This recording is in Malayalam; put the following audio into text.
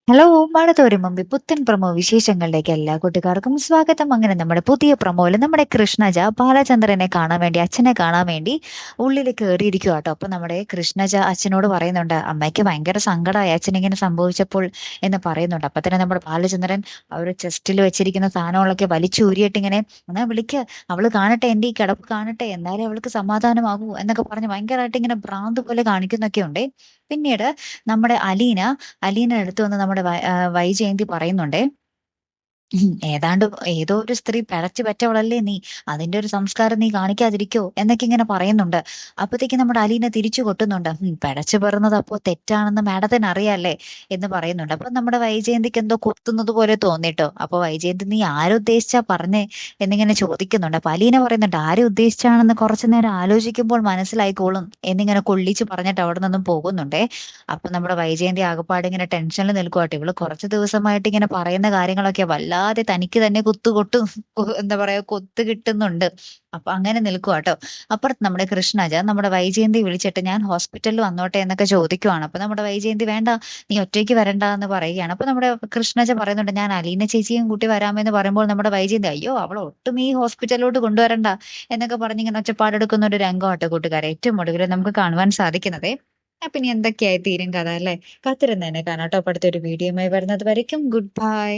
ഹലോ! മഴ മുമ്പ് പുത്തൻ പ്രൊമോ വിശേഷങ്ങളിലേക്ക് എല്ലാ കൂട്ടുകാർക്കും സ്വാഗതം. അങ്ങനെ നമ്മുടെ പുതിയ പ്രൊമോയില് നമ്മുടെ കൃഷ്ണജ ബാലചന്ദ്രനെ കാണാൻ വേണ്ടി, അച്ഛനെ കാണാൻ വേണ്ടി ഉള്ളില് കേറിയിരിക്കുവാട്ടോ. അപ്പൊ നമ്മുടെ കൃഷ്ണജ അച്ഛനോട് പറയുന്നുണ്ട്, അമ്മയ്ക്ക് ഭയങ്കര സങ്കടമായി അച്ഛനിങ്ങനെ സംഭവിച്ചപ്പോൾ എന്ന് പറയുന്നുണ്ട്. അപ്പൊ തന്നെ നമ്മുടെ ബാലചന്ദ്രൻ അവര് ചെസ്റ്റിൽ വെച്ചിരിക്കുന്ന സാധനങ്ങളൊക്കെ വലിച്ചൂരിയിട്ട് ഇങ്ങനെ എന്നാ വിളിക്ക്, അവള് കാണട്ടെ, എന്റെ ഈ കിടപ്പ് കാണട്ടെ, എന്നാലേ അവൾക്ക് സമാധാനമാകൂ എന്നൊക്കെ പറഞ്ഞ് ഭയങ്കരമായിട്ട് ഇങ്ങനെ ഭ്രാന്ത് പോലെ കാണിക്കുന്നൊക്കെ ഉണ്ട്. പിന്നീട് നമ്മുടെ അലീന അടുത്ത് വന്ന് നമ്മുടെ വൈജയന്തി പറയുന്നുണ്ടേ, ഏതാണ്ട് ഏതോ ഒരു സ്ത്രീ പിഴച്ചു പറ്റവളല്ലേ നീ, അതിന്റെ ഒരു സംസ്കാരം നീ കാണിക്കാതിരിക്കോ എന്നൊക്കെ ഇങ്ങനെ പറയുന്നുണ്ട്. അപ്പത്തേക്ക് നമ്മുടെ അലീന തിരിച്ചു കൊട്ടുന്നുണ്ട്, പിഴച്ചു പെറുന്നത് അപ്പോ തെറ്റാണെന്ന് മാഡത്തിന് അറിയാല്ലേ എന്ന് പറയുന്നുണ്ട്. അപ്പൊ നമ്മുടെ വൈജയന്തിക്ക് എന്തോ കുത്തുന്നത് പോലെ തോന്നിട്ടോ. അപ്പൊ വൈജയന്തി നീ ആരുദ്ദേശിച്ചാ പറഞ്ഞേ എന്നിങ്ങനെ ചോദിക്കുന്നുണ്ട്. അപ്പൊ അലീന പറയുന്നുണ്ട്, ആരെ ഉദ്ദേശിച്ചാണെന്ന് കുറച്ചു നേരം ആലോചിക്കുമ്പോൾ മനസ്സിലായിക്കോളും എന്നിങ്ങനെ കൊള്ളിച്ച് പറഞ്ഞിട്ട് അവിടെ നിന്നും പോകുന്നുണ്ടേ. അപ്പൊ നമ്മുടെ വൈജയന്തി ആകപ്പാട് ഇങ്ങനെ ടെൻഷനിൽ നിൽക്കുവാട്ടോ. ഇവള് കുറച്ച് ദിവസമായിട്ട് ഇങ്ങനെ പറയുന്ന കാര്യങ്ങളൊക്കെ വല്ലാതെ തനിക്ക് തന്നെ എന്താ പറയാ, കൊത്ത് കിട്ടുന്നുണ്ട്. അപ്പൊ അങ്ങനെ നിൽക്കുവാട്ടോ. അപ്പുറത്ത് നമ്മുടെ കൃഷ്ണജ നമ്മുടെ വൈജയന്തി വിളിച്ചിട്ട് ഞാൻ ഹോസ്പിറ്റലിൽ വന്നോട്ടെ എന്നൊക്കെ ചോദിക്കുവാണ്. അപ്പൊ നമ്മുടെ വൈജയന്തി വേണ്ട, നീ ഒറ്റയ്ക്ക് വരണ്ട എന്ന് പറയുകയാണ്. അപ്പൊ നമ്മുടെ കൃഷ്ണജ പറയുന്നുണ്ട്, ഞാൻ അലീന ചേച്ചിയും കൂട്ടി വരാമെന്ന് പറയുമ്പോൾ നമ്മുടെ വൈജയന്തി അയ്യോ അവൾ ഒട്ടും ഈ ഹോസ്പിറ്റലിലോട്ട് കൊണ്ടുവരണ്ട എന്നൊക്കെ പറഞ്ഞ് ഇങ്ങനെ ഒച്ചപ്പാടെടുക്കുന്ന ഒരു രംഗമാട്ടോ കൂട്ടുകാരെ ഏറ്റവും ഒടുവിൽ നമുക്ക് കാണുവാൻ സാധിക്കുന്നത്. അപ്പൊ ഇനി എന്തൊക്കെയായി തീരും കഥ അല്ലേ? കാത്തിരുന്ന് തന്നെ കാണാട്ടോ. അപ്പൊ അടുത്തൊരു വീഡിയോയുമായി വരുന്നത് വരയ്ക്കും ഗുഡ് ബൈ.